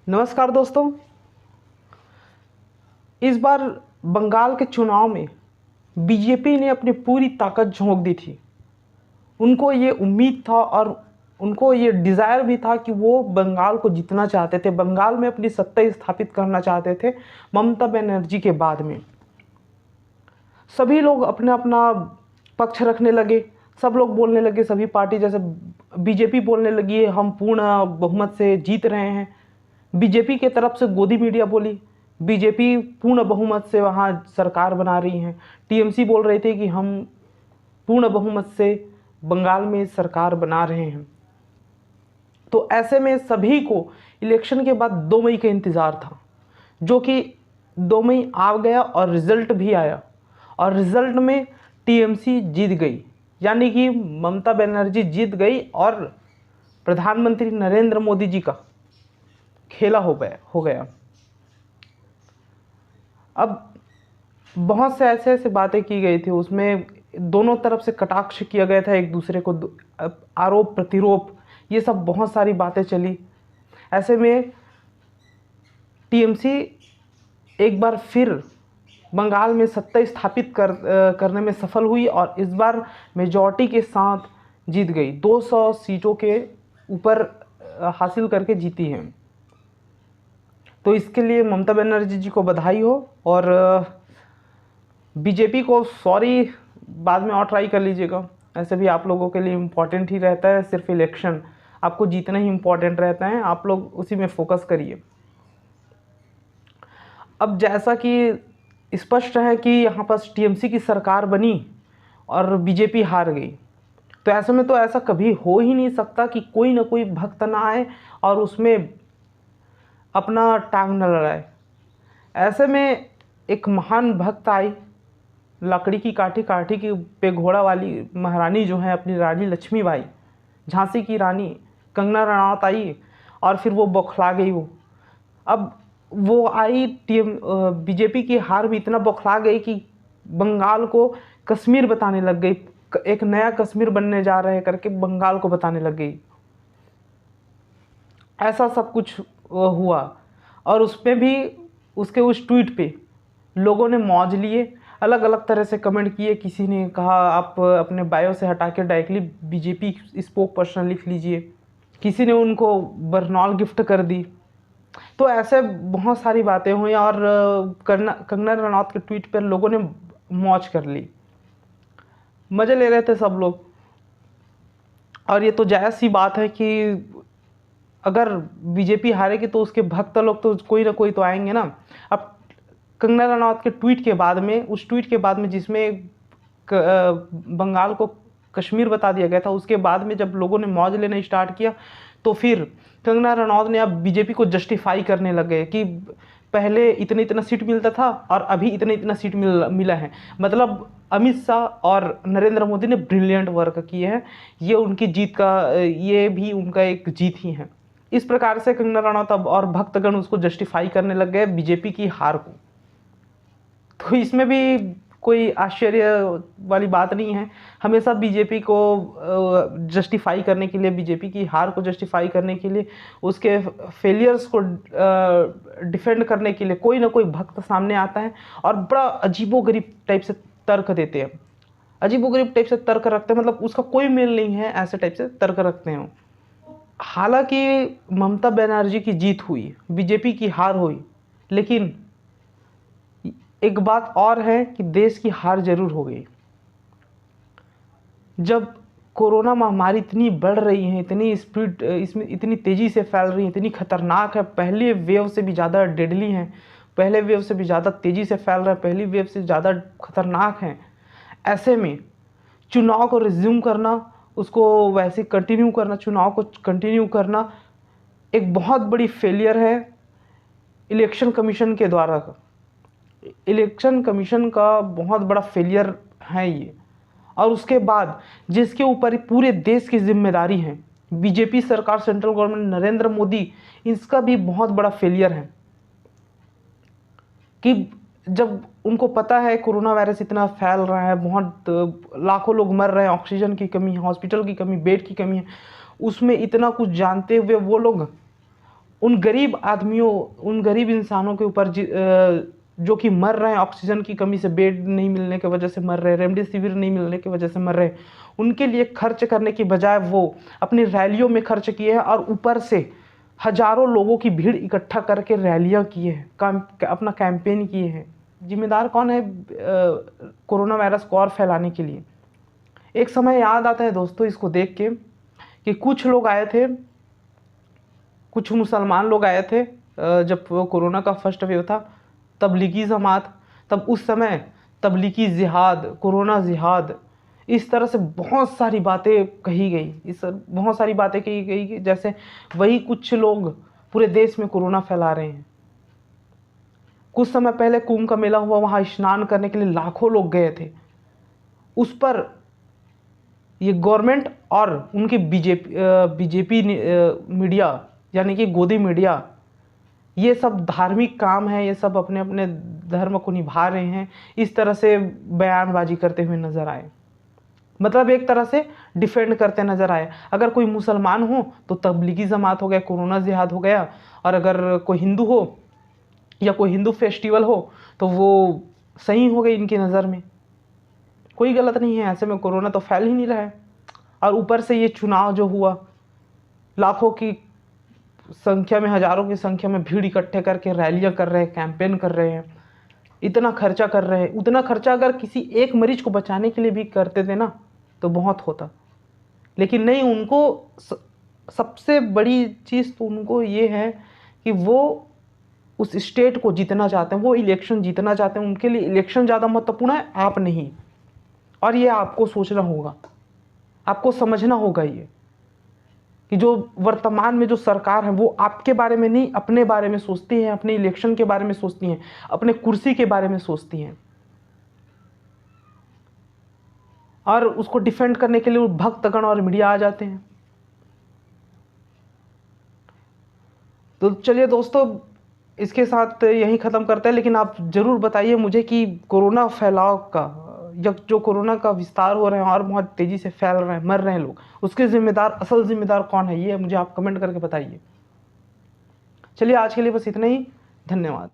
नमस्कार दोस्तों। इस बार बंगाल के चुनाव में बीजेपी ने अपनी पूरी ताकत झोंक दी थी। उनको ये उम्मीद था और उनको ये डिज़ायर भी था कि वो बंगाल को जीतना चाहते थे, बंगाल में अपनी सत्ता स्थापित करना चाहते थे। ममता बनर्जी के बाद में सभी लोग अपना अपना पक्ष रखने लगे, सब लोग बोलने लगे, सभी पार्टी जैसे बीजेपी बोलने लगी हम पूर्ण बहुमत से जीत रहे हैं। बीजेपी के तरफ से गोदी मीडिया बोली बीजेपी पूर्ण बहुमत से वहाँ सरकार बना रही हैं। टीएमसी बोल रहे थे कि हम पूर्ण बहुमत से बंगाल में सरकार बना रहे हैं। तो ऐसे में सभी को इलेक्शन के बाद 2 मई का इंतज़ार था, जो कि 2 मई आ गया और रिज़ल्ट भी आया और रिज़ल्ट में टीएमसी जीत गई, यानी कि ममता बनर्जी जीत गई और प्रधानमंत्री नरेंद्र मोदी जी का खेला हो गया। अब बहुत से ऐसे बातें की गई थी, उसमें दोनों तरफ से कटाक्ष किया गया था, एक दूसरे को आरोप प्रतिरोप, ये सब बहुत सारी बातें चली। ऐसे में टीएमसी एक बार फिर बंगाल में सत्ता स्थापित करने में सफल हुई और इस बार मेजॉरिटी के साथ जीत गई, 200 सीटों के ऊपर हासिल करके जीती हैं। तो इसके लिए ममता बनर्जी जी को बधाई हो और बीजेपी को सॉरी, बाद में और ट्राई कर लीजिएगा। ऐसे भी आप लोगों के लिए इम्पॉर्टेंट ही रहता है, सिर्फ इलेक्शन आपको जीतना ही इम्पॉर्टेंट रहता है, आप लोग उसी में फोकस करिए। अब जैसा कि स्पष्ट है कि यहाँ पर टीएमसी की सरकार बनी और बीजेपी हार गई, तो ऐसे में तो ऐसा कभी हो ही नहीं सकता कि कोई ना कोई भक्त ना आए और उसमें अपना टांग न लड़ाए। ऐसे में एक महान भक्त आई, लकड़ी की काठी काठी की पे घोड़ा वाली महारानी जो है अपनी रानी लक्ष्मीबाई, झांसी की रानी कंगना रनौत आई और फिर वो बौखला गई। अब वो आई बीजेपी की हार भी इतना बौखला गई कि बंगाल को कश्मीर बताने लग गई, एक नया कश्मीर बनने जा रहे करके बंगाल को बताने लग गई। ऐसा सब कुछ हुआ और उसमें भी उसके उस ट्वीट पे लोगों ने मौज लिए, अलग अलग तरह से कमेंट किए। किसी ने कहा आप अपने बायो से हटा के डायरेक्टली बीजेपी स्पोक पर्सन लिख लीजिए, किसी ने उनको बरनॉल गिफ्ट कर दी। तो ऐसे बहुत सारी बातें हुई और कंगना रनौत के ट्वीट पर लोगों ने मौज कर ली, मज़े ले रहे थे सब लोग। और ये तो जायज़ सी बात है कि अगर बीजेपी हारेगी तो उसके भक्त लोग तो कोई ना कोई तो आएंगे ना। अब कंगना रनौत के ट्वीट के बाद में, उस ट्वीट के बाद में जिसमें बंगाल को कश्मीर बता दिया गया था, उसके बाद में जब लोगों ने मौज लेना स्टार्ट किया तो फिर कंगना रनौत ने अब बीजेपी को जस्टिफाई करने लगे कि पहले इतना इतना सीट मिलता था और अभी इतना इतना सीट मिला है। मतलब अमित शाह और नरेंद्र मोदी ने ब्रिलियंट वर्क किए हैं, ये उनकी जीत का, ये भी उनका एक जीत ही है। इस प्रकार से कंगना रनौत अब और भक्तगण उसको जस्टिफाई करने लग गए बीजेपी की हार को। तो इसमें भी कोई आश्चर्य वाली बात नहीं है। हमेशा बीजेपी को जस्टिफाई करने के लिए, बीजेपी की हार को जस्टिफाई करने के लिए, उसके फेलियर्स को डिफेंड करने के लिए कोई ना कोई भक्त सामने आता है और बड़ा अजीबोगरीब टाइप से तर्क देते हैं, अजीबोगरीब टाइप से तर्क रखते हैं, मतलब उसका कोई मेल नहीं है, ऐसे टाइप से तर्क रखते हैं। हालांकि ममता बनर्जी की जीत हुई, बीजेपी की हार हुई, लेकिन एक बात और है कि देश की हार जरूर हो गई। जब कोरोना महामारी इतनी बढ़ रही है, इतनी स्पीड इसमें इतनी तेज़ी से फैल रही है, इतनी खतरनाक है, पहले वेव से भी ज़्यादा डेडली है, पहले वेव से भी ज़्यादा तेज़ी से फैल रहा है, पहली वेव से ज़्यादा खतरनाक है। ऐसे में चुनाव को रिज्यूम करना, उसको वैसे कंटिन्यू करना, चुनाव को कंटिन्यू करना एक बहुत बड़ी फेलियर है इलेक्शन कमीशन के द्वारा। इलेक्शन कमीशन का बहुत बड़ा फेलियर है ये। और उसके बाद जिसके ऊपर पूरे देश की जिम्मेदारी है, बीजेपी सरकार, सेंट्रल गवर्नमेंट, नरेंद्र मोदी, इसका भी बहुत बड़ा फेलियर है कि जब उनको पता है कोरोना वायरस इतना फैल रहा है, बहुत लाखों लोग मर रहे हैं, ऑक्सीजन की कमी है, हॉस्पिटल की कमी, बेड की कमी है, उसमें इतना कुछ जानते हुए वो लोग उन गरीब आदमियों, उन गरीब इंसानों के ऊपर जो कि मर रहे हैं, ऑक्सीजन की कमी से, बेड नहीं मिलने की वजह से मर रहे हैं, रेमडेसिविर नहीं मिलने की वजह से मर रहे हैं, उनके लिए खर्च करने की बजाय वो अपनी रैलियों में खर्च किए हैं और ऊपर से हजारों लोगों की भीड़ इकट्ठा करके रैलियां किए हैं, अपना कैंपेन किए हैं। जिम्मेदार कौन है कोरोना वायरस को और फैलाने के लिए? एक समय याद आता है दोस्तों इसको देख के कि कुछ लोग आए थे, कुछ मुसलमान लोग आए थे जब कोरोना का फर्स्ट वेव था, तबलीगी जमात, तब उस समय तबलीगी जिहाद, कोरोना जिहाद, इस तरह से बहुत सारी बातें कही गई, बहुत सारी बातें कही गई कि जैसे वही कुछ लोग पूरे देश में कोरोना फैला रहे हैं। कुछ समय पहले कुंभ का मेला हुआ, वहाँ स्नान करने के लिए लाखों लोग गए थे। उस पर ये गवर्नमेंट और उनके बीजेपी मीडिया यानी कि गोदी मीडिया, ये सब धार्मिक काम है, ये सब अपने अपने धर्म को निभा रहे हैं, इस तरह से बयानबाजी करते हुए नजर आए। मतलब एक तरह से डिफेंड करते नजर आए। अगर कोई मुसलमान हो तो तबलीगी जमात हो गया, कोरोना जिहाद हो गया, और अगर कोई हिंदू हो या कोई हिंदू फेस्टिवल हो तो वो सही हो गई इनकी नज़र में। कोई गलत नहीं है, ऐसे में कोरोना तो फैल ही नहीं रहा है। और ऊपर से ये चुनाव जो हुआ, लाखों की संख्या में, हजारों की संख्या में भीड़ इकट्ठे करके रैलियां कर रहे हैं, कैंपेन कर रहे हैं, इतना खर्चा कर रहे हैं। उतना खर्चा अगर किसी एक मरीज को बचाने के लिए भी करते थे ना तो बहुत होता, लेकिन नहीं। उनको सबसे बड़ी चीज़ तो उनको ये है कि वो उस स्टेट को जीतना चाहते हैं, वो इलेक्शन जीतना चाहते हैं। उनके लिए इलेक्शन ज़्यादा महत्वपूर्ण है, आप नहीं। और ये आपको सोचना होगा, आपको समझना होगा ये कि जो वर्तमान में जो सरकार है वो आपके बारे में नहीं, अपने बारे में सोचती है, अपने इलेक्शन के बारे में सोचती हैं, अपने कुर्सी के बारे में सोचती हैं। और उसको डिफेंड करने के लिए वो भक्तगण और मीडिया आ जाते हैं। तो चलिए दोस्तों, इसके साथ यही ख़त्म करते हैं। लेकिन आप ज़रूर बताइए मुझे कि कोरोना फैलाव का, या जो कोरोना का विस्तार हो रहा है और बहुत तेज़ी से फैल रहा है, मर रहे हैं लोग, उसके ज़िम्मेदार, असल ज़िम्मेदार कौन है, ये मुझे आप कमेंट करके बताइए। चलिए आज के लिए बस इतना ही, धन्यवाद।